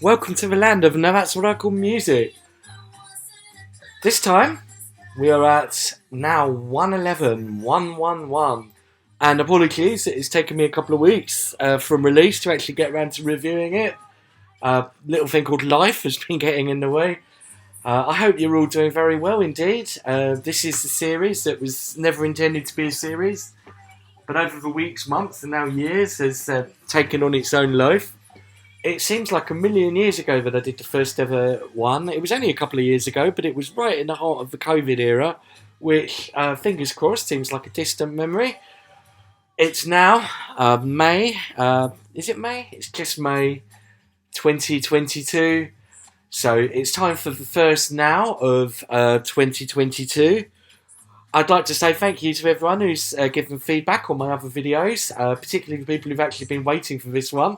Welcome to the land of now that's what I call music. This time we are at now 111, 111. And apologies, it's taken me a couple of weeks from release to actually get around to reviewing it. Little thing called life has been getting in the way. I hope you're all doing very well indeed. This is a series that was never intended to be a series, but over the weeks, months and now years has taken on its own life. It seems like a million years ago that I did the first ever one. It was only a couple of years ago, but it was right in the heart of the COVID era, which, fingers crossed, seems like a distant memory. It's now May. Is it May? It's just May 2022. So it's time for the first now of 2022. I'd like to say thank you to everyone who's given feedback on my other videos, particularly the people who've actually been waiting for this one.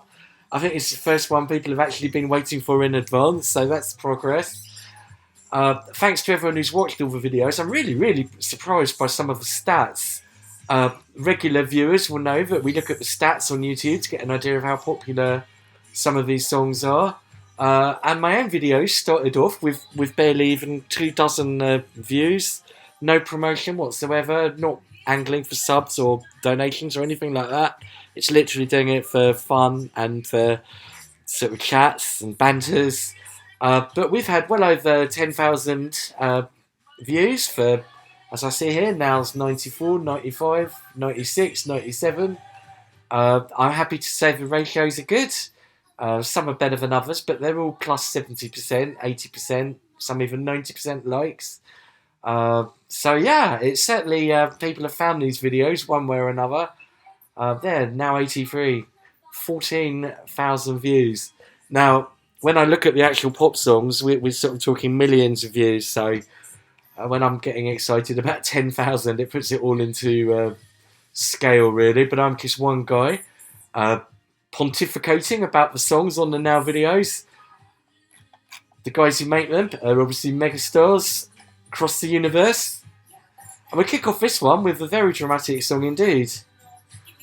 I think it's the first one people have actually been waiting for in advance, so that's progress. Thanks to everyone who's watched all the videos. I'm really surprised by some of the stats. Regular viewers will know that we look at the stats on YouTube to get an idea of how popular some of these songs are. And my own videos started off with barely even 24 views. No promotion whatsoever, not angling for subs or donations or anything like that. It's literally doing it for fun and for sort of chats and banters. But we've had well over 10,000 views for, as I see here, now it's 94, 95, 96, 97. I'm happy to say the ratios are good. Some are better than others, but they're all plus 70%, 80%, some even 90% likes. So yeah, it's certainly people have found these videos one way or another. There, now 83, 14,000 views. Now, when I look at the actual pop songs, we're sort of talking millions of views. So when I'm getting excited about 10,000, it puts it all into scale, really. But I'm just one guy pontificating about the songs on the Now videos. The guys who make them are obviously megastars across the universe. And we kick off this one with a very dramatic song indeed.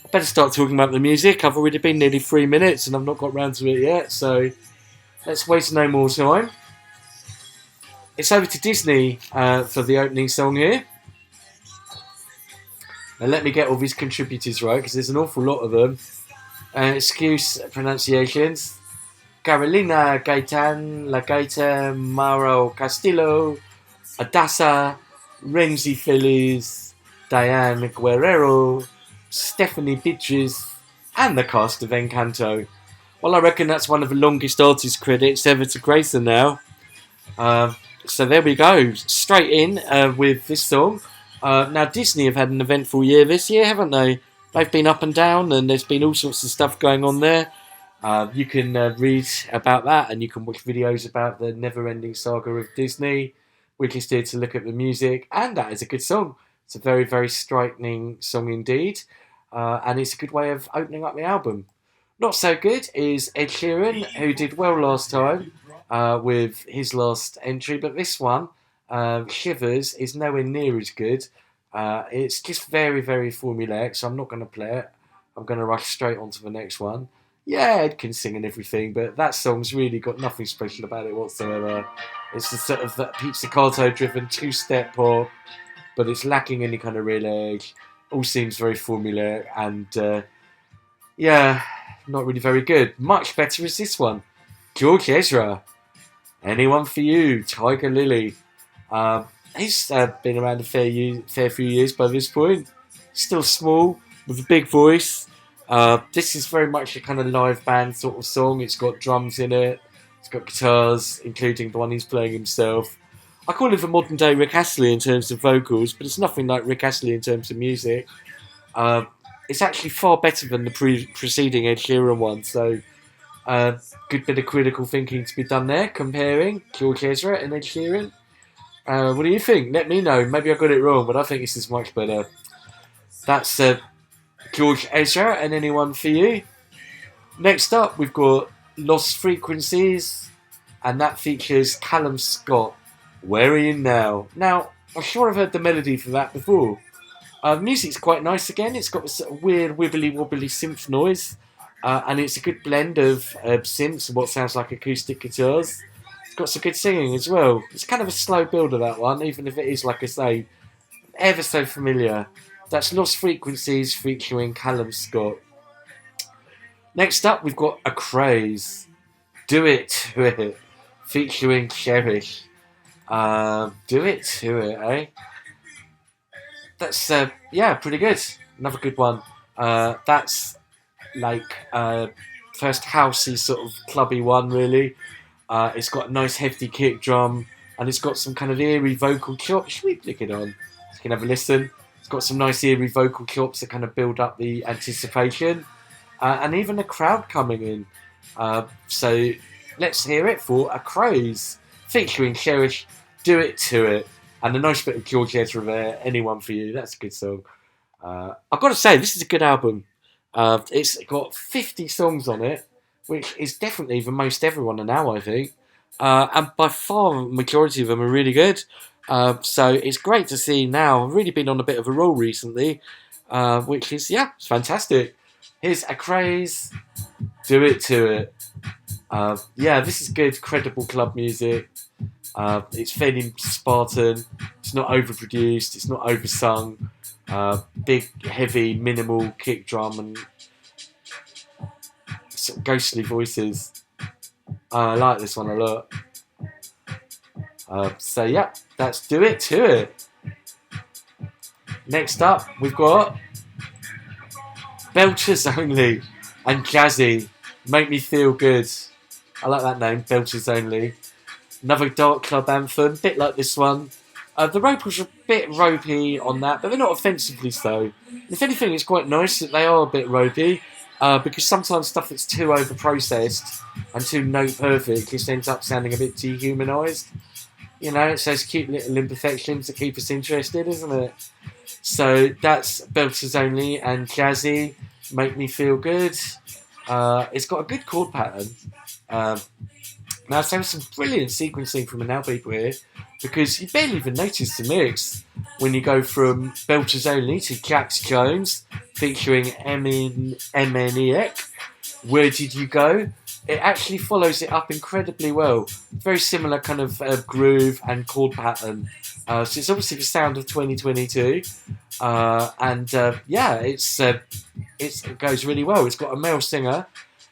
I better start talking about the music. I've already been nearly 3 minutes and I've not got round to it yet, so let's waste no more time. It's over to Disney for the opening song here. And let me get all these contributors right, because there's an awful lot of them. Excuse pronunciations. Carolina Gaitan, La Gaita, Mauro Castillo, Adassa, Renzi Feliz, Diane Guerrero, Stephanie Bitches, and the cast of Encanto. Well, I reckon that's one of the longest artist credits ever to grace them now. So there we go, straight in with this song. Now, Disney have had an eventful year this year, haven't they? They've been up and down, and there's been all sorts of stuff going on there. You can read about that, and you can watch videos about the never-ending saga of Disney. We're just here to look at the music, and that is a good song. It's a very striking song indeed, and it's a good way of opening up the album. Not so good is Ed Sheeran, who did well last time with his last entry, but this one, Shivers, is nowhere near as good. It's just very formulaic, so I'm not going to play it. I'm going to rush straight on to the next one. Yeah, Ed can sing and everything, but that song's really got nothing special about it whatsoever. It's a sort of that pizzicato-driven two-step pop, but it's lacking any kind of real edge. All seems very formulaic, and yeah, not really very good. Much better is this one. George Ezra, Anyone for You, Tiger Lily. He's been around a fair few years by this point. Still small, with a big voice. This is very much a kind of live band sort of song. It's got drums in it. It's got guitars, including the one he's playing himself. I call it the modern day Rick Astley in terms of vocals, but it's nothing like Rick Astley in terms of music. It's actually far better than the preceding Ed Sheeran one, so good bit of critical thinking to be done there, comparing George Ezra and Ed Sheeran. What do you think? Let me know. Maybe I got it wrong, but I think this is much better. That's George Ezra and Anyone for You. Next up, we've got Lost Frequencies, and that features Callum Scott. Where Are You Now? Now, I'm sure I've heard the melody for that before. The music's quite nice again. It's got this sort of weird wibbly wobbly synth noise. and it's a good blend of synths and what sounds like acoustic guitars. It's got some good singing as well. It's kind of a slow builder, that one, even if it is, like I say, ever so familiar. That's Lost Frequencies featuring Callum Scott. Next up, we've got A Craze. Do It To It featuring Cherish. Do It To It, eh? That's, pretty good. Another good one. That's like first housey sort of clubby one, really. It's got a nice hefty kick drum, and it's got some kind of eerie vocal chops. Should we flick it on? So you can have a listen. It's got some nice eerie vocal chops that kind of build up the anticipation, and even a crowd coming in. So let's hear it for A Craze, featuring Cherish, Do It To It, and a nice bit of George Ezra there. Anyone For You, that's a good song. I've got to say, this is a good album. It's got 50 songs on it, which is definitely the most everyone are now, I think. And by far, the majority of them are really good. So it's great to see now. I've really been on a bit of a roll recently, which is, it's fantastic. Here's A Craze, Do It To It. This is good, credible club music. It's fairly Spartan. It's not overproduced. It's not oversung. Big, heavy, minimal kick drum and sort of ghostly voices. I like this one a lot. That's Do It To It. Next up, we've got Belchers Only and Jazzy. Make Me Feel Good. I like that name, Belchers Only. Another dark club anthem, bit like this one. The vocals are a bit ropey on that, but they're not offensively so. If anything, it's quite nice that they are a bit ropey, because sometimes stuff that's too over-processed and too note-perfect just ends up sounding a bit dehumanised. You know, it's those cute little imperfections that keep us interested, isn't it? So that's Belters Only and Jazzy, Make Me Feel Good. It's got a good chord pattern. Now, there's some brilliant sequencing from the Now people here, because you barely even notice the mix when you go from Belters Only to Jax Jones featuring MNEX. Where Did You Go? It actually follows it up incredibly well. Very similar kind of groove and chord pattern. So it's obviously the sound of 2022. It goes really well. It's got a male singer.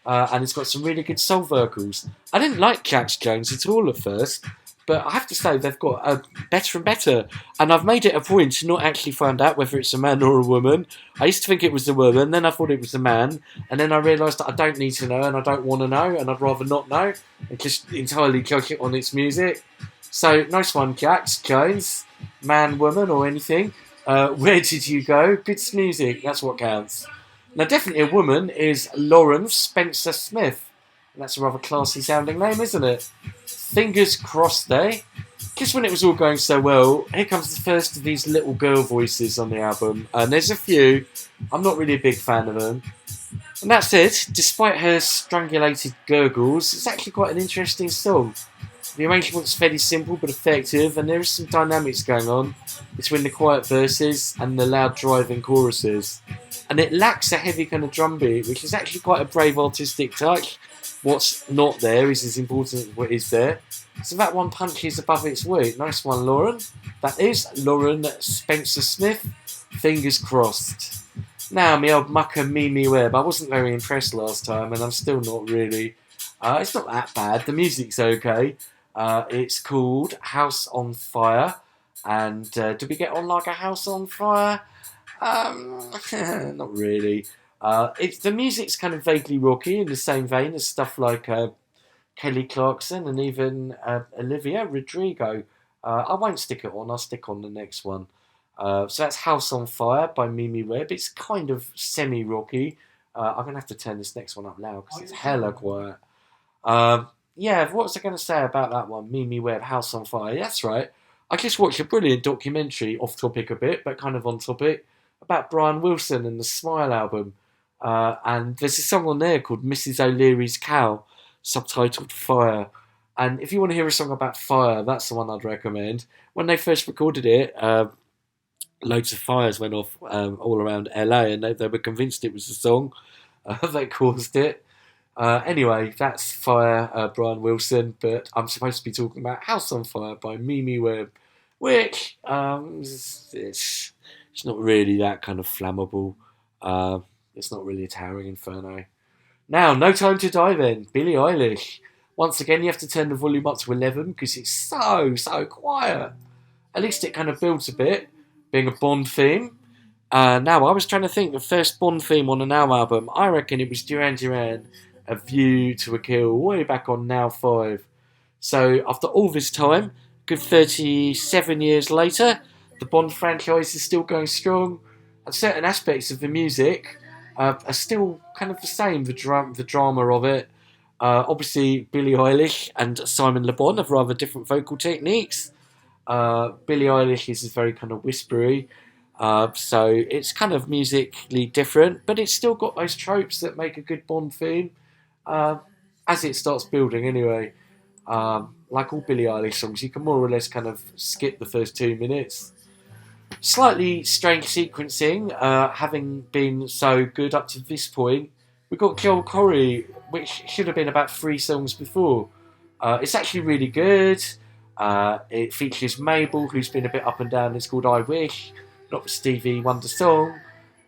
And it's got some really good soul vocals. I didn't like Jax Jones at all at first, but I have to say they've got better and better. And I've made it a point to not actually find out whether it's a man or a woman. I used to think it was a woman, then I thought it was a man, and then I realised that I don't need to know and I don't want to know, and I'd rather not know and just entirely judge it on its music. So, nice one, Jax Jones. Man, woman, or anything. Where Did You Go? Good music, that's what counts. Now, definitely a woman is Lauren Spencer Smith. That's a rather classy sounding name, isn't it? Fingers crossed, eh? Just when it was all going so well, here comes the first of these little girl voices on the album. And there's a few. I'm not really a big fan of them. And that said, despite her strangulated gurgles, it's actually quite an interesting song. The arrangement's fairly simple but effective, and there is some dynamics going on between the quiet verses and the loud driving choruses. And it lacks a heavy kind of drum beat, which is actually quite a brave artistic touch. What's not there is as important as what is there. So that one punches above its weight. Nice one, Lauren. That is Lauren Spencer Smith. Fingers crossed. Now, me old mucker Mimi Webb. I wasn't very impressed last time, and I'm still not really. It's not that bad. The music's okay. It's called House on Fire. And did we get on like a house on fire? Not really. The music's kind of vaguely rocky in the same vein as stuff like Kelly Clarkson and even Olivia Rodrigo. I won't stick it on. I'll stick on the next one. So that's House on Fire by Mimi Webb. It's kind of semi-rocky. I'm going to have to turn this next one up loud because it's hella quiet. What was I going to say about that one? Mimi Webb, House on Fire. That's right. I just watched a brilliant documentary, off topic a bit, but kind of on topic, about Brian Wilson and the Smile album. And there's a song on there called Mrs. O'Leary's Cow, subtitled Fire. And if you want to hear a song about fire, that's the one I'd recommend. When they first recorded it, loads of fires went off all around LA, and they were convinced it was the song. that caused it. Anyway, that's Fire, Brian Wilson, but I'm supposed to be talking about House on Fire by Mimi Webb, which it's not really that kind of flammable. It's not really a towering inferno. Now, no time to dive in. Billie Eilish. Once again, you have to turn the volume up to 11 because it's so quiet. At least it kind of builds a bit, being a Bond theme. Now, I was trying to think the first Bond theme on a Now album. I reckon it was Duran Duran, A View to a Kill, way back on Now 5. So, after all this time, good 37 years later, the Bond franchise is still going strong, and certain aspects of the music are still kind of the same, the drama of it. Obviously, Billie Eilish and Simon Le Bon have rather different vocal techniques. Billie Eilish is very kind of whispery, so it's kind of musically different, but it's still got those tropes that make a good Bond theme as it starts building anyway. Like all Billie Eilish songs, you can more or less kind of skip the first 2 minutes. Slightly strange sequencing, having been so good up to this point. We got Joel Corey, which should have been about 3 songs before. It's actually really good. It features Mabel, who's been a bit up and down. It's called I Wish, not the Stevie Wonder song,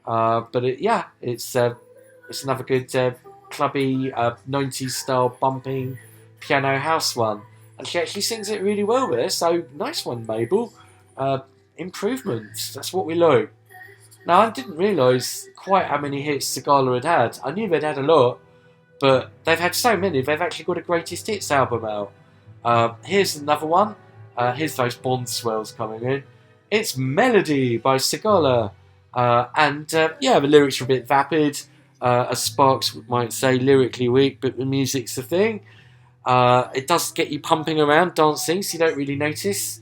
but it's another good clubby 90s style bumping piano house one, and she actually sings it really well there. So nice one, Mabel. Improvements. That's what we like. Now, I didn't realise quite how many hits Gallagher had. I knew they'd had a lot, but they've had so many, they've actually got a greatest hits album out. Here's another one. Here's those Bond swells coming in. It's Melody by Sigala. The lyrics are a bit vapid. As Sparks might say, lyrically weak, but the music's the thing. It does get you pumping around, dancing, so you don't really notice.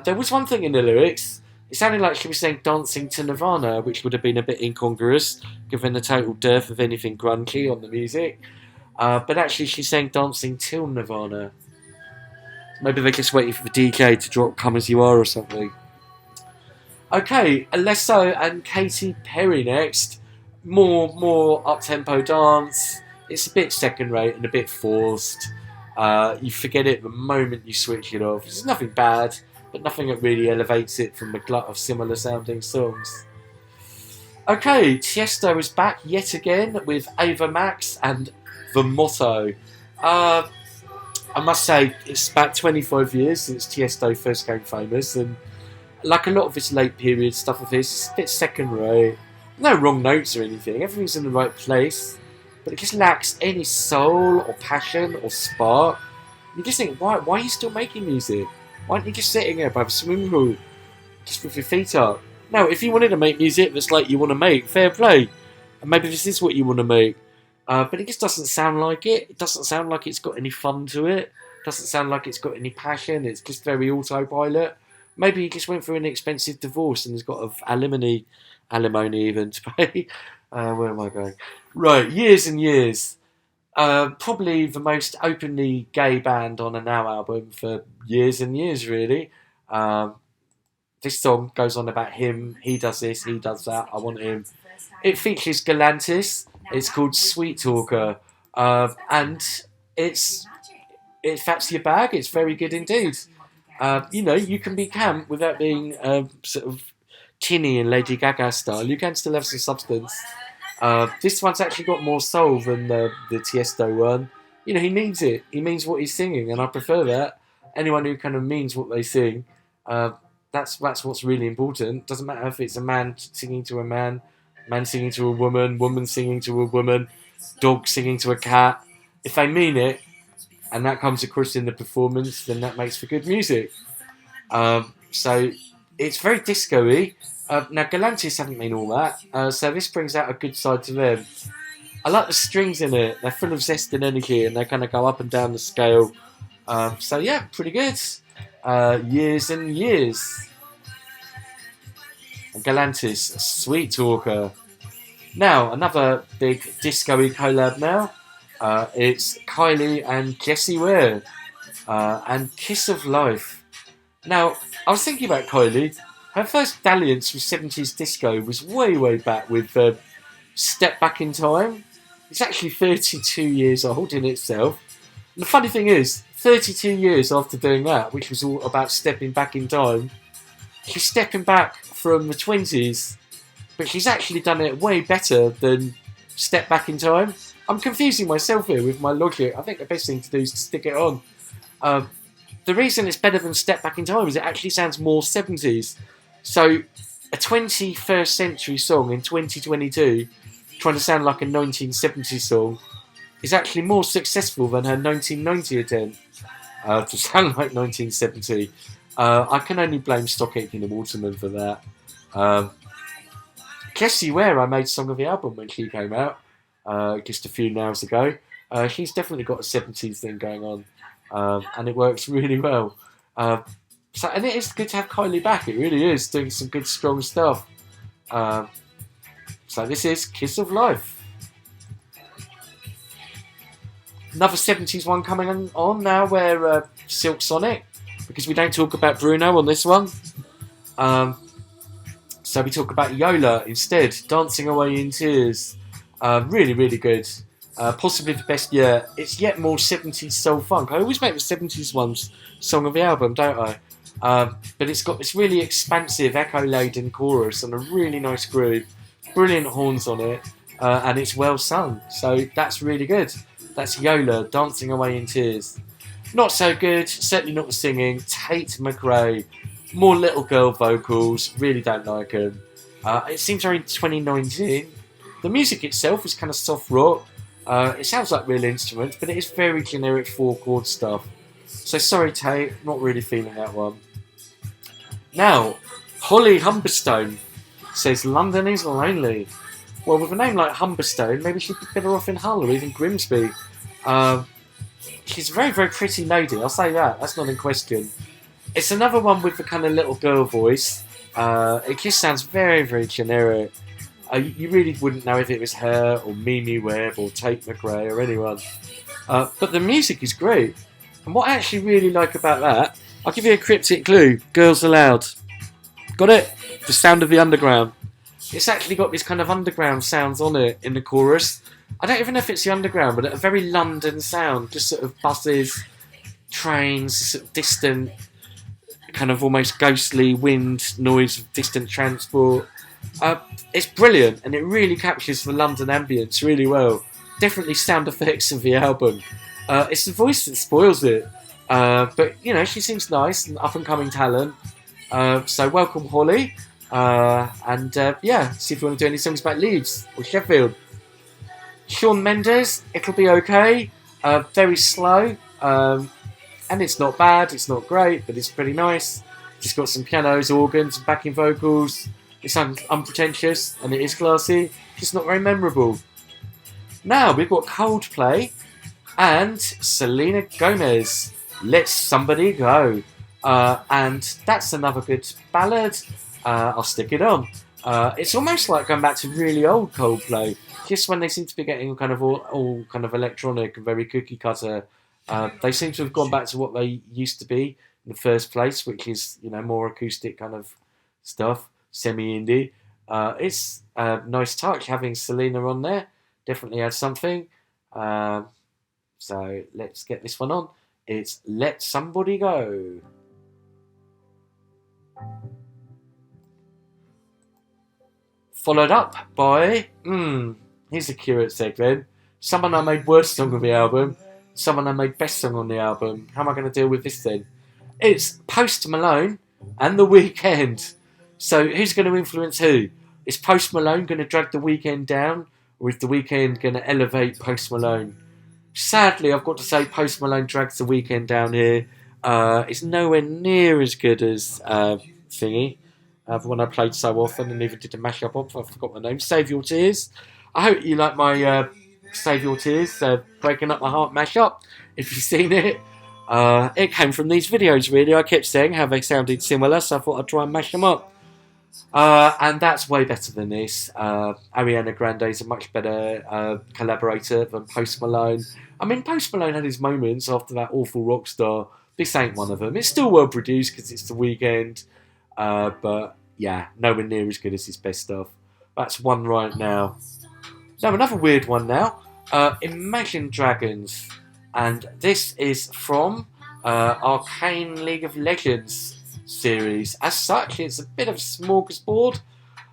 There was one thing in the lyrics. It sounded like she was saying dancing to Nirvana, which would have been a bit incongruous, given the total dearth of anything grungy on the music. But actually she's saying dancing till Nirvana. Maybe they're just waiting for the DJ to drop Come As You Are or something. Okay, Alesso and Katy Perry next. More up-tempo dance. It's a bit second-rate and a bit forced. You forget it the moment you switch it off. It's nothing bad, but nothing that really elevates it from the glut of similar sounding songs. Okay, Tiesto is back yet again with Ava Max and The Motto. I must say, it's about 25 years since Tiesto first became famous, and like a lot of his late period stuff of his, it's a bit second rate. No wrong notes or anything, everything's in the right place, but it just lacks any soul or passion or spark. You just think, why are you still making music? Why aren't you just sitting there by the swimming pool, just with your feet up? Now, if you wanted to make music that's like you want to make, fair play. And maybe this is what you want to make. But it just doesn't sound like it. It doesn't sound like it's got any fun to it. It doesn't sound like it's got any passion. It's just very autopilot. Maybe he just went through an expensive divorce and has got alimony even to pay. Where am I going? Right, Years and Years. Probably the most openly gay band on a Now album for years and years, really. This song goes on about him. He does this, he does that. I want him. It features Galantis. It's called Sweet Talker. And if that's your bag, it's very good indeed. You can be camp without being sort of tinny and Lady Gaga style. You can still have some substance. This one's actually got more soul than the Tiesto one. He means it. He means what he's singing, and I prefer that. Anyone who kind of means what they sing, that's what's really important. Doesn't matter if it's a man singing to a man singing to a woman singing to a woman, dog singing to a cat. If they mean it, and that comes across in the performance, then that makes for good music. So it's very disco-y. Now, Galantis haven't been all that, so this brings out a good side to them. I like the strings in it. They're full of zest and energy, and they kind of go up and down the scale. So yeah, pretty good. Years and Years. And Galantis, Sweet Talker. Now, another big disco-y collab now. It's Kylie and Jessie Ware. And Kiss of Life. Now, I was thinking about Kylie. Her first dalliance with 70s disco was way back with Step Back in Time. It's actually 32 years old in itself. And the funny thing is, 32 years after doing that, which was all about stepping back in time, she's stepping back from the 20s, but she's actually done it way better than Step Back in Time. I'm confusing myself here with my logic. I think the best thing to do is to stick it on. The reason it's better than Step Back in Time is it actually sounds more 70s. So, a 21st century song in 2022 trying to sound like a 1970s song is actually more successful than her 1990 attempt to sound like 1970. I can only blame Stock Aitken and Waterman for that. Jessie Ware, I made Song of the Album when she came out just a few hours ago. She's definitely got a 70s thing going on, and it works really well. And it is good to have Kylie back. It really is doing some good, strong stuff. So this is Kiss of Life. Another 70s one coming on now, where Silk Sonic, because we don't talk about Bruno on this one. So we talk about Yola instead, Dancing Away in Tears. Really, really good. Possibly the best yet. It's yet more 70s soul funk. I always make the 70s ones Song of the Album, don't I? But it's got this really expansive, echo-laden chorus and a really nice groove. Brilliant horns on it, and it's well sung. So that's really good. That's Yola, Dancing Away in Tears. Not so good, certainly not the singing. Tate McRae. More little girl vocals, really don't like them. It seems very 2019. The music itself is kind of soft rock. It sounds like real instruments, but it is very generic 4-chord stuff. So sorry Tate, not really feeling that one. Now, Holly Humberstone says London is lonely. Well, with a name like Humberstone, maybe she'd be better off in Hull or even Grimsby. She's a very, very pretty lady, I'll say that. That's not in question. It's another one with the kind of little girl voice. It just sounds very, very generic. You really wouldn't know if it was her or Mimi Webb or Tate McRae or anyone. But the music is great. And what I actually really like about that, I'll give you a cryptic clue. Girls Aloud. Got it? The sound of the underground. It's actually got this kind of underground sounds on it in the chorus. I don't even know if it's the underground, but a very London sound. Just sort of buses, trains, sort of distant, kind of almost ghostly wind noise of distant transport. It's brilliant, and it really captures the London ambience really well. Definitely sound effects of the album. It's the voice that spoils it. But, you know, she seems nice and up-and-coming talent. So welcome, Holly. Yeah, see if you want to do any songs about Leeds or Sheffield. Shawn Mendes, It'll Be Okay. Very slow. And it's not bad, it's not great, but it's pretty nice. Just got some pianos, organs, and backing vocals. It sounds unpretentious, and it is classy. Just not very memorable. Now, we've got Coldplay and Selena Gomez. Let Somebody Go. And that's another good ballad. I'll stick it on. It's almost like going back to really old Coldplay. Just when they seem to be getting kind of all kind of electronic and very cookie cutter. They seem to have gone back to what they used to be in the first place, which is, you know, more acoustic kind of stuff, semi-indie. It's a nice touch having Selena on there. Definitely adds something. So let's get this one on. It's Let Somebody Go. Followed up by, here's a curate's egg then. Someone I made worst song of the album. Someone I made best song on the album. How am I going to deal with this then? It's Post Malone and The Weeknd. So who's going to influence who? Is Post Malone going to drag The Weeknd down? Or is The Weeknd going to elevate Post Malone? Sadly, I've got to say Post Malone drags The Weeknd down here. It's nowhere near as good as Thingy. The one I played so often and even did a mashup of. I forgot the name. Save Your Tears. I hope you like my Save Your Tears, Breaking Up My Heart mashup, if you've seen it. It came from these videos, really. I kept saying how they sounded similar, so I thought I'd try and mash them up. And that's way better than this. Ariana Grande's a much better collaborator than Post Malone. I mean, Post Malone had his moments after that awful Rockstar. This ain't one of them. It's still well produced because it's The Weeknd. But, yeah, nowhere near as good as his best stuff. That's one right now. Now, another weird one now. Imagine Dragons, and this is from Arcane League of Legends series. As such, it's a bit of a smorgasbord,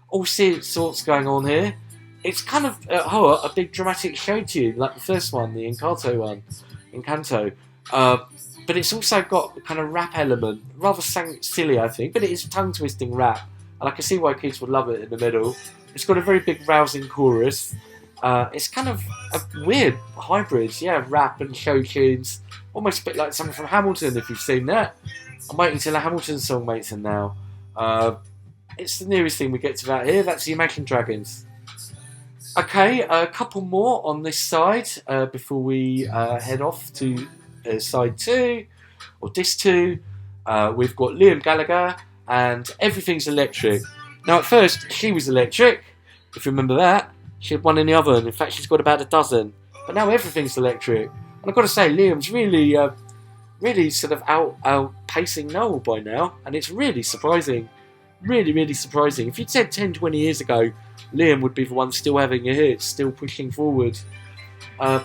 all sorts going on here. It's kind of a big dramatic show tune, like the first one, the Encanto. But it's also got a kind of rap element, rather silly, I think, but it is tongue-twisting rap, and I can see why kids would love it in the middle. It's got a very big, rousing chorus. It's kind of a weird hybrid, rap and show tunes, almost a bit like something from Hamilton, if you've seen that. I'm waiting till a Hamilton song makes it now. It's the nearest thing we get to that here. That's the Imagine Dragons. Okay, a couple more on this side before we head off to side 2, or disc 2. We've got Liam Gallagher and Everything's Electric. Now, at first, she was electric, if you remember that. She had one in the oven. In fact, she's got about a dozen. But now everything's electric. And I've got to say, Liam's really sort of outpacing Noel by now. And it's really surprising. Really, really surprising. If you'd said 10, 20 years ago, Liam would be the one still having a hit, still pushing forward,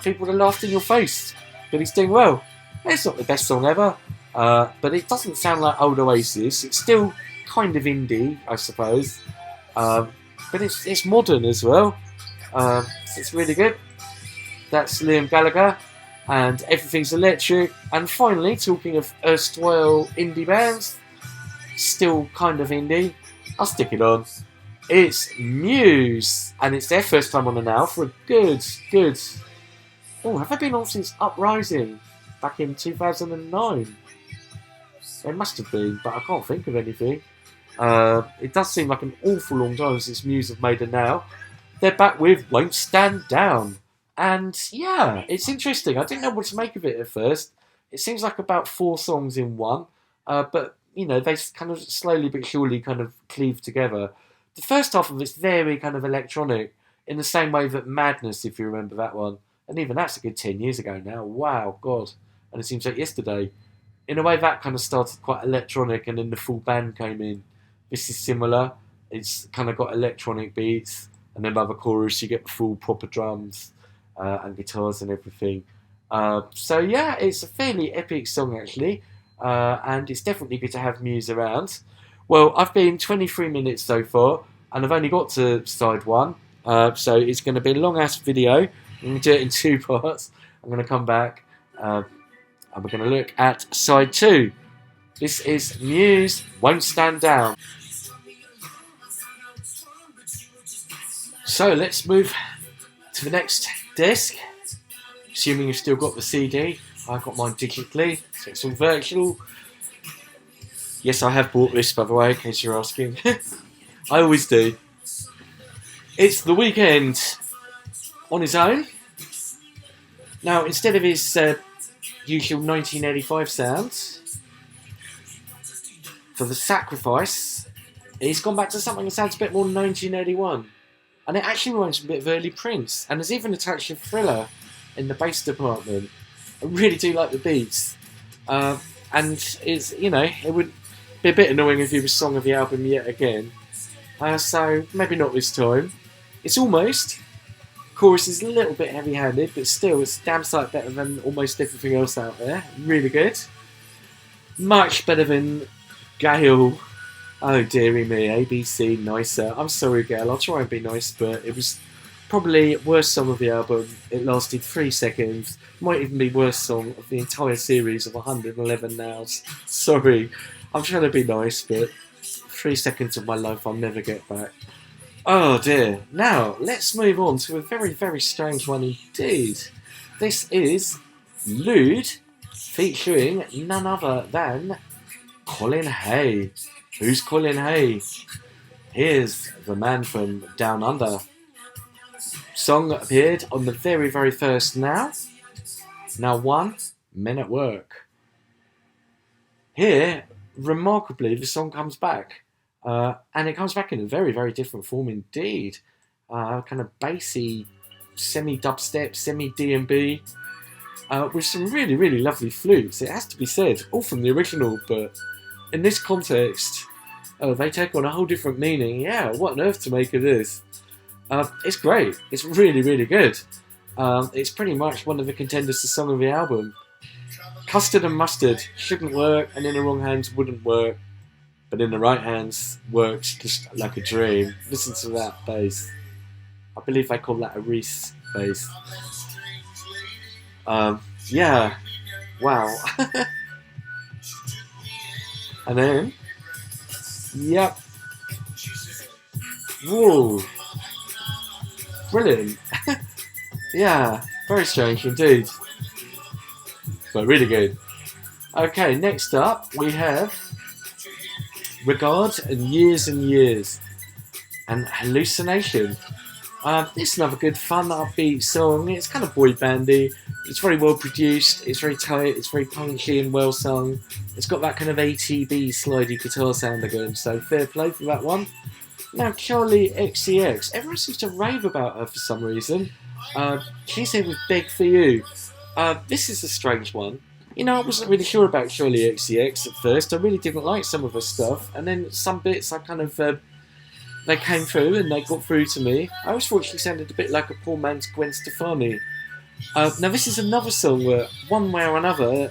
people would have laughed in your face. But he's doing well. It's not the best song ever. But it doesn't sound like old Oasis. It's still kind of indie, I suppose. But it's modern as well. So it's really good. That's Liam Gallagher and Everything's Electric. And finally, talking of erstwhile indie bands, still kind of indie, I'll stick it on. It's Muse, and it's their first time on the Now for a good. Oh, have they been on since Uprising back in 2009? They must have been, but I can't think of anything. It does seem like an awful long time since Muse have made a Now. They're back with Won't Stand Down. And yeah, it's interesting. I didn't know what to make of it at first. It seems like about 4 songs in one. But, you know, they kind of slowly but surely kind of cleave together. The first half of it's very kind of electronic, in the same way that Madness, if you remember that one. And even that's a good 10 years ago now. Wow, God. And it seems like yesterday. In a way, that kind of started quite electronic, and then the full band came in. This is similar. It's kind of got electronic beats, and then by the chorus you get full proper drums and guitars and everything. So yeah, it's a fairly epic song actually, and it's definitely good to have Muse around. Well, I've been 23 minutes so far, and I've only got to side 1, so it's going to be a long-ass video. I'm going to do it in 2 parts. I'm going to come back, and we're going to look at side 2. This is Muse, Won't Stand Down. So let's move to the next disc, assuming you've still got the CD. I've got mine digitally, so it's all virtual. Yes, I have bought this, by the way, in case you're asking. I always do. It's The Weeknd on his own. Now, instead of his usual 1985 sounds, for The Sacrifice, he's gone back to something that sounds a bit more 1981. And it actually reminds me a bit of early Prince. And there's even a touch of Thriller in the bass department. I really do like the beats. And it's, you know, it would be a bit annoying if it was Song of the Album yet again. So maybe not this time. It's almost. Chorus is a little bit heavy-handed, but still it's damn sight better than almost everything else out there. Really good. Much better than Gayle. Oh dearie me, ABC, nicer. I'm sorry, Gayle, I'll try and be nice, but it was probably worst song of the album. It lasted 3 seconds. Might even be worst song of the entire series of 111 Nows. Sorry, I'm trying to be nice, but 3 seconds of my life I'll never get back. Oh dear. Now, let's move on to a very, very strange one indeed. This is Luude, featuring none other than Colin Hay. Who's Colin Hay? Here's the man from Down Under. Song appeared on the very, very first Now 1, Men at Work. Here, remarkably, the song comes back. And it comes back in a very, very different form indeed. Kind of bassy, semi-dubstep, semi-D&B, with some really, really lovely flutes. It has to be said, all from the original, but in this context, they take on a whole different meaning. Yeah, what on earth to make of this? It's great. It's really, really good. It's pretty much one of the contenders to Song of the Album. Custard and Mustard shouldn't work, and in the wrong hands wouldn't work, but in the right hands works just like a dream. Listen to that bass. I believe they call that a Reese bass. Yeah, wow. And then, yep. Whoa. Brilliant. Yeah, very strange indeed. But really good. Okay, next up we have Regard and Years and Years and Hallucination. This is another good fun upbeat song. It's kind of boy bandy. It's very well produced. It's very tight. It's very punchy and well sung. It's got that kind of ATB slidey guitar sound again. So fair play for that one. Now Charlie XCX. Everyone seems to rave about her for some reason. She's here with Beg For You. This is a strange one. You know, I wasn't really sure about Charlie XCX at first. I really didn't like some of her stuff, and then some bits I kind of they came through and they got through to me. I always thought she sounded a bit like a poor man's Gwen Stefani. Now this is another song where one way or another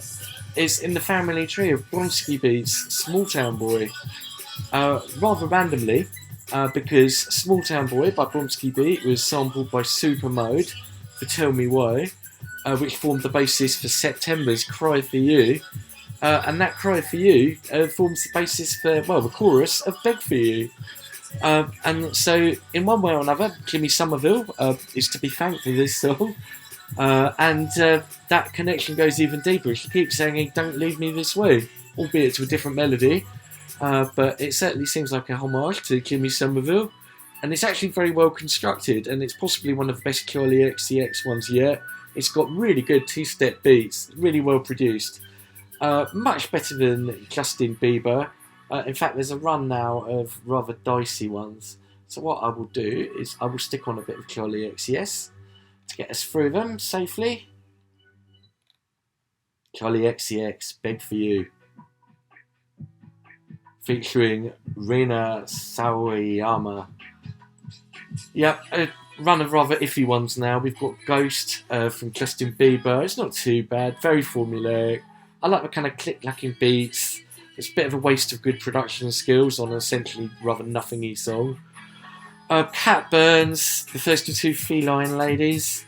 is in the family tree of Bronski Beat's Small Town Boy. Rather randomly, because Small Town Boy by Bronski Beat was sampled by Supermode for Tell Me Why, which formed the basis for September's Cry For You, and that Cry For You forms the basis for, well, the chorus of Beg For You. And so, in one way or another, Jimmy Somerville is to be thanked for this song, and that connection goes even deeper. She keeps saying, "Don't leave me this way," albeit to a different melody, but it certainly seems like a homage to Jimmy Somerville, and it's actually very well constructed, and it's possibly one of the best Charlie XCX ones yet. It's got really good two-step beats, really well produced, much better than Justin Bieber. In fact, there's a run now of rather dicey ones. So what I will do is I will stick on a bit of Charlie XCS to get us through them safely. Charlie XCX, Beg For You. Featuring Rina Sawayama. Yep, a run of rather iffy ones now. We've got Ghost from Justin Bieber. It's not too bad, very formulaic. I like the kind of click-clacking beats. It's a bit of a waste of good production skills on an essentially rather nothingy song. Cat Burns, the first of two feline ladies.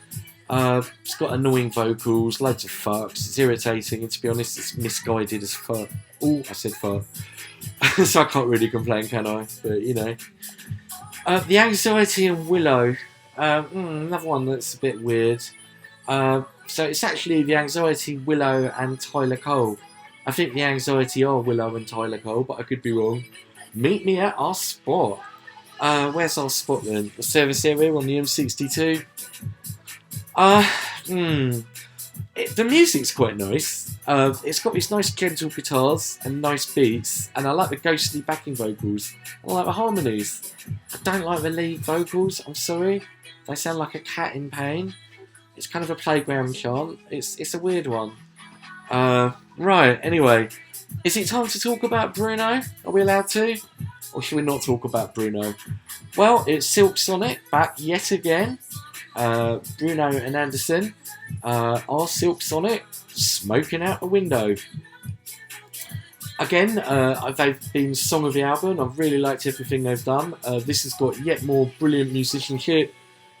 It's got annoying vocals, loads of fucks. It's irritating, and to be honest, it's misguided as fuck. Oh, I said fuck. So I can't really complain, can I? But, you know. The Anxiety and Willow. Another one that's a bit weird. So it's actually The Anxiety, Willow, and Tyler Cole. I think The Anxiety are Willow and Tyler Cole, but I could be wrong. Meet me at our spot. Where's our spot then? The service area on the M62. The music's quite nice. It's got these nice gentle guitars and nice beats, and I like the ghostly backing vocals. I like the harmonies. I don't like the lead vocals, I'm sorry. They sound like a cat in pain. It's kind of a playground chant. It's a weird one. Right, anyway. Is it time to talk about Bruno? Are we allowed to? Or should we not talk about Bruno? Well, it's Silk Sonic back yet again. Bruno and Anderson are Silk Sonic smoking out the window. Again, they've been Song of the Album. I've really liked everything they've done. This has got yet more brilliant musicianship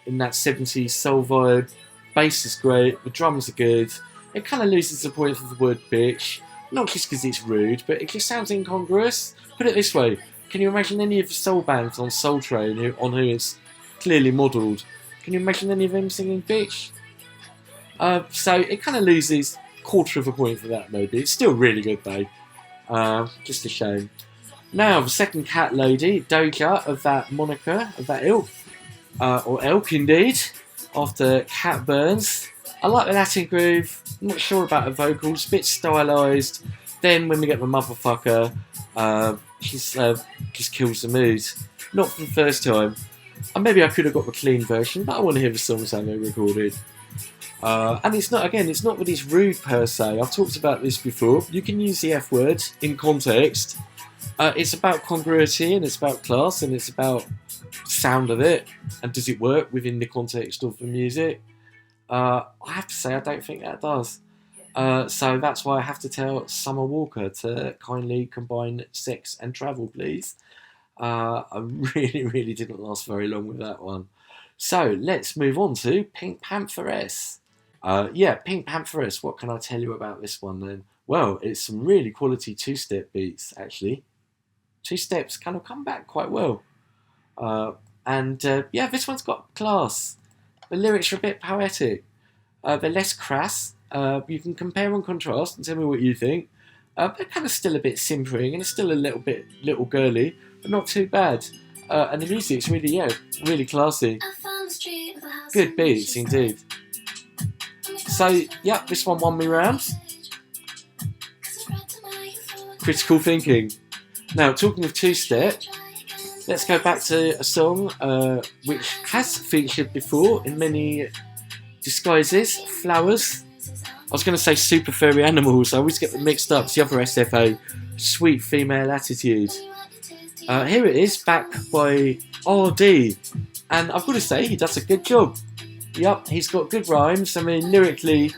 in that 70s soul vibe. Bass is great, the drums are good. It kind of loses the point of the word bitch. Not just because it's rude, but it just sounds incongruous. Put it this way, can you imagine any of the soul bands on Soul Train on who it's clearly modelled? Can you imagine any of them singing bitch? So it kind of loses a quarter of a point for that maybe. It's still really good though. Just a shame. Now the second cat lady, Doja, of that moniker, of that ilk. Or elk indeed, after Cat Burns. I like the Latin groove, I'm not sure about the vocals, a bit stylised. Then when we get the motherfucker, she's just kills the mood. Not for the first time. And maybe I could have got the clean version, but I want to hear the songs I know recorded. And it's not that it's rude per se. I've talked about this before. You can use the F word in context. It's about congruity, and it's about class, and it's about sound of it, and does it work within the context of the music. I have to say I don't think that does. So that's why I have to tell Summer Walker to kindly combine sex and travel, please. I really didn't last very long with that one. So let's move on to Pink Pantheress. Pink Pantheress, what can I tell you about this one then? Well, it's some really quality two-step beats, actually. Two steps kind of come back quite well. This one's got class. The lyrics are a bit poetic. They're less crass. You can compare and contrast and tell me what you think. They're kind of still a bit simpering and it's still a little girly, but not too bad. And the music's really classy. Good beats indeed. So, this one won me round. Critical thinking. Now, talking of two-step, let's go back to a song which has featured before in many disguises. Flowers. I was going to say Super Furry Animals. I always get them mixed up. It's the other SFO. Sweet Female Attitude. Here it is, back by RD. And I've got to say, he does a good job. Yep, he's got good rhymes. I mean, lyrically,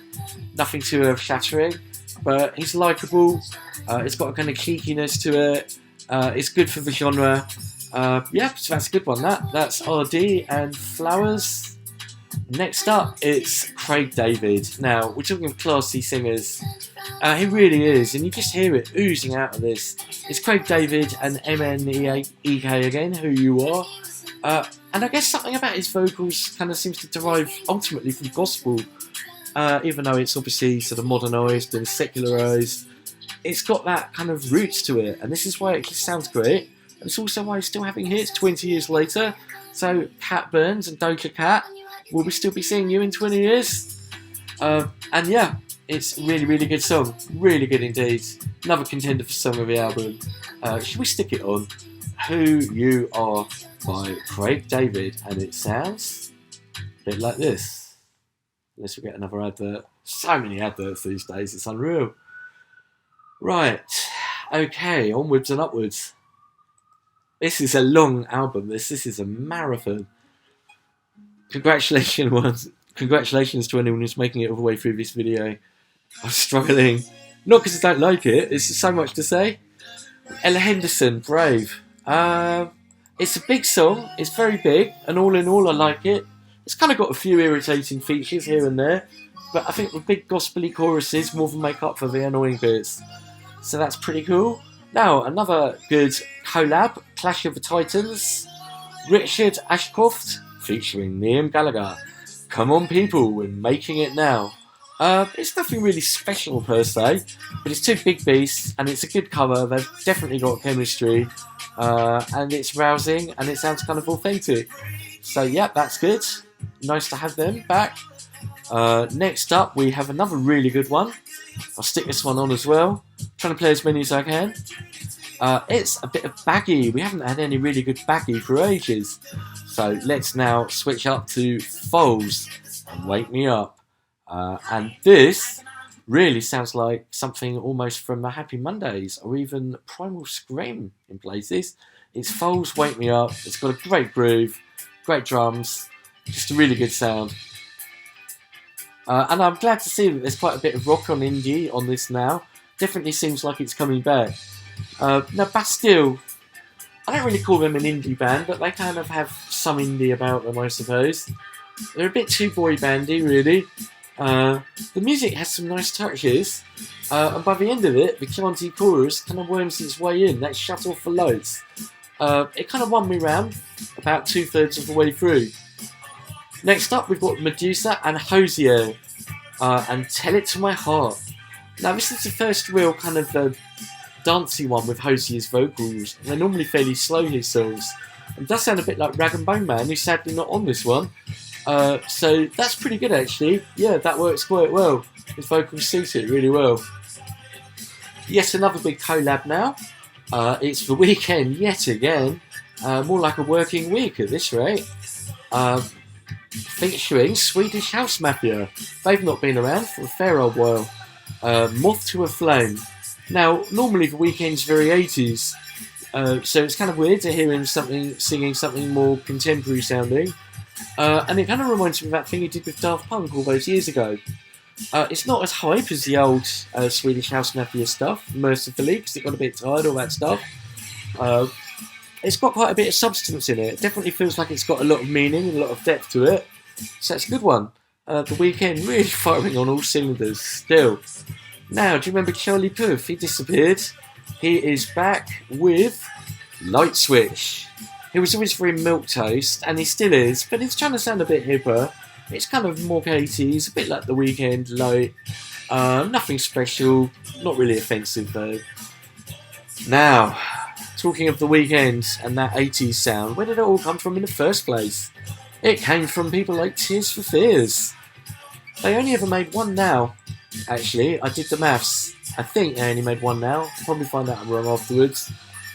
nothing too earth-shattering. But he's likeable. It's got a kind of cheekiness to it. It's good for the genre. So that's a good one. That's RD and Flowers. Next up, it's Craig David. Now, we're talking of classy singers. He really is, and you just hear it oozing out of this. It's Craig David and MNEK again, Who You Are. And I guess something about his vocals kind of seems to derive ultimately from gospel. Even though it's obviously sort of modernised and secularised. It's got that kind of roots to it, and this is why it just sounds great. And it's also why he's still having hits 20 years later. So, Cat Burns and Doja Cat, will we still be seeing you in 20 years? It's a really good song. Really good indeed. Another contender for Song of the Album. Should we stick it on? Who You Are by Craig David. And it sounds a bit like this. Unless we get another advert. So many adverts these days, it's unreal. Right. Okay, onwards and upwards. This is a long album. This is a marathon. Congratulations to anyone who's making it all the way through this video. I'm struggling. Not because I don't like it, it's just so much to say. Ella Henderson, Brave. It's a big song, it's very big, and all in all I like it. It's kind of got a few irritating features here and there, but I think the big gospel-y choruses more than make up for the annoying bits. So that's pretty cool. Now, another good collab, Clash of the Titans. Richard Ashcroft featuring Liam Gallagher. Come on people, we're making it now. It's nothing really special per se, but it's two big beasts and it's a good cover. They've definitely got chemistry, and it's rousing and it sounds kind of authentic. So that's good. Nice to have them back. Next up we have another really good one. I'll stick this one on as well. Trying to play as many as I can. It's a bit of baggy. We haven't had any really good baggy for ages. So let's now switch up to Foals and Wake Me Up. And this really sounds like something almost from the Happy Mondays or even Primal Scream in places. It's Foals, Wake Me Up. It's got a great groove, great drums, just a really good sound. And I'm glad to see that there's quite a bit of rock on indie on this now. Definitely seems like it's coming back. Now Bastille, I don't really call them an indie band, but they kind of have some indie about them, I suppose. They're a bit too boy bandy, really. The music has some nice touches, and by the end of it, the Chianti chorus kind of worms its way in. That shut off the lights. It kind of won me round about 2/3 of the way through. Next up, we've got Medusa and Hozier, and Tell It to My Heart. Now, this is the first real kind of dancey one with Hozier's vocals. They're normally fairly slow, his songs. It does sound a bit like Rag and Bone Man, who's sadly not on this one. So that's pretty good, actually. Yeah, that works quite well. His vocals suit it really well. Yes, another big collab now. It's The Weekend yet again. More like a working week at this rate. Featuring Swedish House Mafia. They've not been around for a fair old while. Moth to a Flame. Now, normally The Weekend's very 80s, so it's kind of weird to hear him singing something more contemporary sounding. And it kind of reminds me of that thing he did with Daft Punk all those years ago. It's not as hype as the old Swedish House Mafia stuff, mercifully, because it got a bit tired, all that stuff. It's got quite a bit of substance in it. It definitely feels like it's got a lot of meaning and a lot of depth to it. So it's a good one. The Weeknd really firing on all cylinders still. Now, do you remember Charlie Puth? He disappeared. He is back with Light Switch. He was always very milquetoast, and he still is, but he's trying to sound a bit hipper. It's kind of more 80s, a bit like The Weeknd, light. Nothing special, not really offensive though. Now, talking of The Weeknd and that 80s sound, where did it all come from in the first place? It came from people like Tears for Fears. They only ever made one now. Actually, I did the maths. I think they only made one now. I'll probably find out I'm wrong afterwards.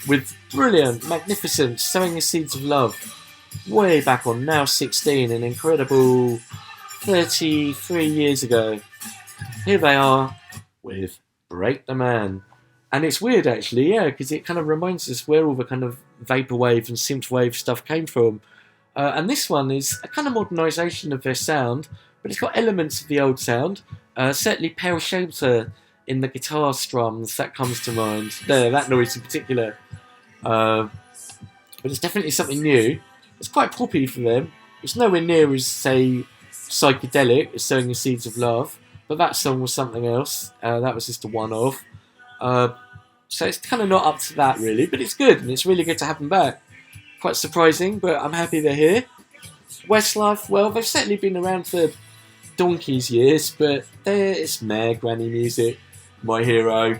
With brilliant, magnificent Sowing the Seeds of Love. Way back on Now 16, an incredible 33 years ago. Here they are with Break the Man. And it's weird actually, yeah, because it kind of reminds us where all the kind of vaporwave and synthwave stuff came from. And this one is a kind of modernisation of their sound, but it's got elements of the old sound. Certainly Pale Shelter in the guitar strums, that comes to mind. There, that noise in particular. But it's definitely something new. It's quite poppy for them. It's nowhere near as, say, psychedelic as Sowing the Seeds of Love, but that song was something else. That was just a one-off. So it's kind of not up to that, really, but it's good, and it's really good to have them back. Quite surprising, but I'm happy they're here. Westlife, well, they've certainly been around for donkey's years, but it's meh, granny music, my hero.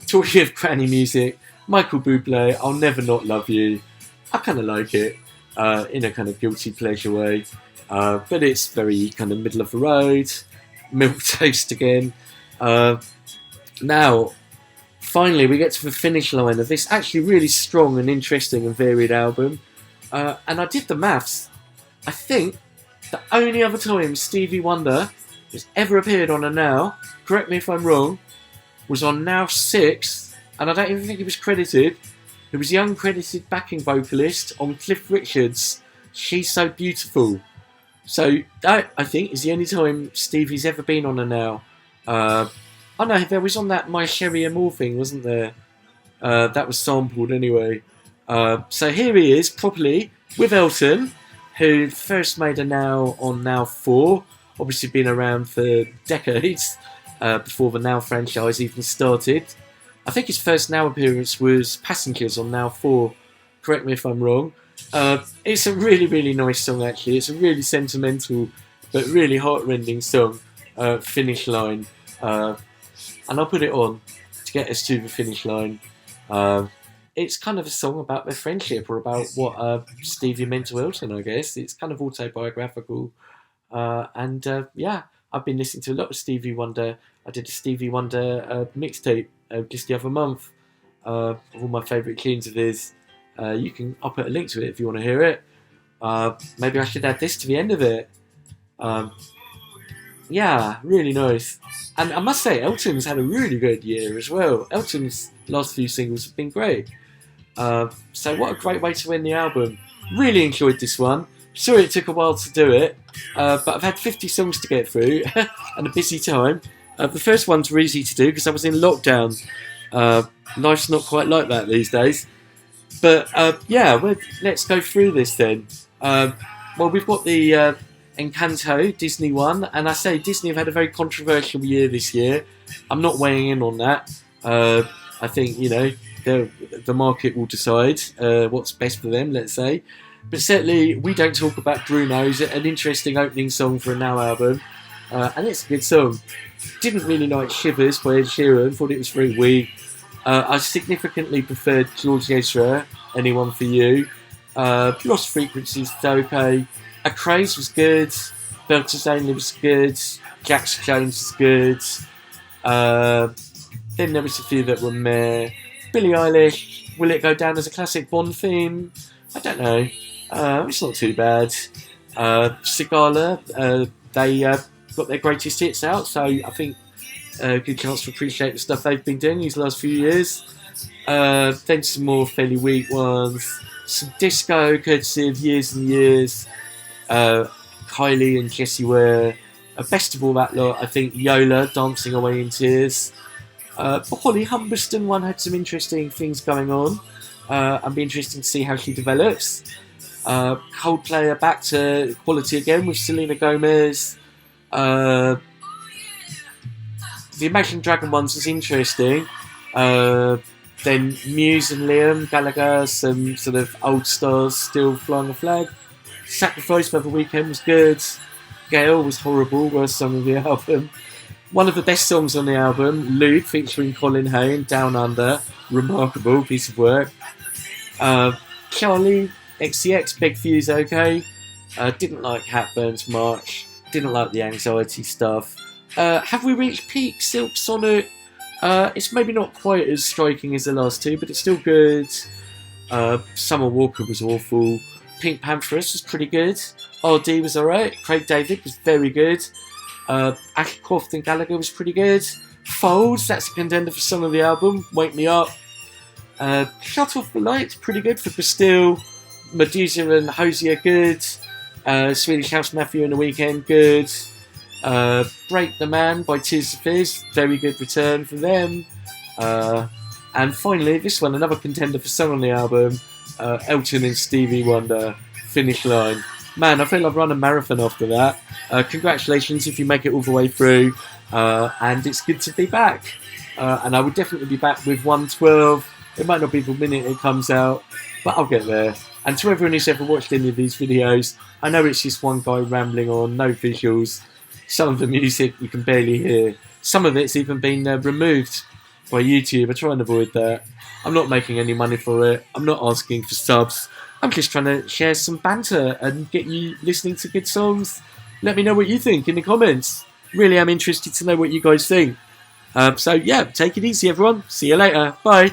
Talking of granny music, Michael Bublé, I'll Never Not Love You. I kind of like it, in a kind of guilty pleasure way, but it's very kind of middle of the road, milquetoast again. Now, finally, we get to the finish line of this actually really strong and interesting and varied album. And I did the maths. I think the only other time Stevie Wonder has ever appeared on a Now, correct me if I'm wrong, was on Now 6, and I don't even think he was credited. He was the uncredited backing vocalist on Cliff Richard's She's So Beautiful. So that, I think, is the only time Stevie's ever been on a Now. Oh no, there was on that My Sherry Amore thing, wasn't there? That was sampled anyway. So here he is, properly, with Elton, who first made a Now on Now 4. Obviously been around for decades, before the Now franchise even started. I think his first Now appearance was Passengers on Now 4. Correct me if I'm wrong. It's a really, really nice song actually. It's a really sentimental, but really heart-rending song. Finish Line. And I'll put it on to get us to the finish line. It's kind of a song about their friendship, or about what Stevie meant to Elton, I guess. It's kind of autobiographical. Yeah, I've been listening to a lot of Stevie Wonder. I did a Stevie Wonder mixtape just the other month of all my favourite tunes of his. I'll put a link to it if you want to hear it. Maybe I should add this to the end of it. Yeah, really nice. And I must say, Elton's had a really good year as well. Elton's last few singles have been great. So what a great way to end the album. Really enjoyed this one. Sorry it took a while to do it, but I've had 50 songs to get through and a busy time. The first ones were easy to do because I was in lockdown. Life's not quite like that these days. But yeah, let's go through this then. Well, we've got the Encanto, Disney one, and I say Disney have had a very controversial year this year. I'm not weighing in on that. I think, the market will decide what's best for them, let's say. But certainly, We Don't Talk About Bruno's an interesting opening song for a Now album, and it's a good song. Didn't really like Shivers by Ed Sheeran, thought it was very weak. I significantly preferred George Ezra, Anyone For You. Lost Frequencies was okay. A Craze was good. Belters Only was good. Jax Jones was good. Then there was a few that were meh. Billie Eilish, will it go down as a classic Bond theme? I don't know. It's not too bad. Sigala, they got their greatest hits out, so I think a good chance to appreciate the stuff they've been doing these last few years. Then some more fairly weak ones. Some disco, courtesy of Years and Years. Kylie and Jessie were best of all that lot. I think Yola, Dancing Away in Tears. But Holly Humberston one had some interesting things going on. And be interesting to see how she develops. Coldplay are back to quality again with Selena Gomez. The Imagine Dragon ones was interesting. Then Muse and Liam Gallagher, some sort of old stars still flying the flag. Sacrifice by the Weekend was good. Gayle was horrible, worst song of the album. One of the best songs on the album, Luude featuring Colin and Down Under, remarkable piece of work. Charlie, XCX, Big Fuse, okay. Didn't like Hatburn's March. Didn't like the anxiety stuff. Have we reached peak? Silk Sonic. It's maybe not quite as striking as the last two, but it's still good. Summer Walker was awful. Pink Panther was pretty good. RD was alright. Craig David was very good. Ashcroft and Gallagher was pretty good. Folds, that's a contender for Song of the Album. Wake Me Up. Shut Off the Lights, pretty good for Bastille. Medusa and Hozier, good. Swedish House Mafia in the Weekend, good. Break the Man by Tears of Fizz, very good return for them. And finally, this one, another contender for Song on the Album, Elton and Stevie Wonder, Finish Line. Man, I feel I've run a marathon after that. Congratulations if you make it all the way through. And it's good to be back. And I will definitely be back with 112. It might not be the minute it comes out, but I'll get there. And to everyone who's ever watched any of these videos, I know it's just one guy rambling on, no visuals. Some of the music you can barely hear. Some of it's even been removed by YouTube. I try and avoid that. I'm not making any money for it. I'm not asking for subs. I'm just trying to share some banter and get you listening to good songs. Let me know what you think in the comments. Really am interested to know what you guys think. So yeah, take it easy everyone. See you later. Bye.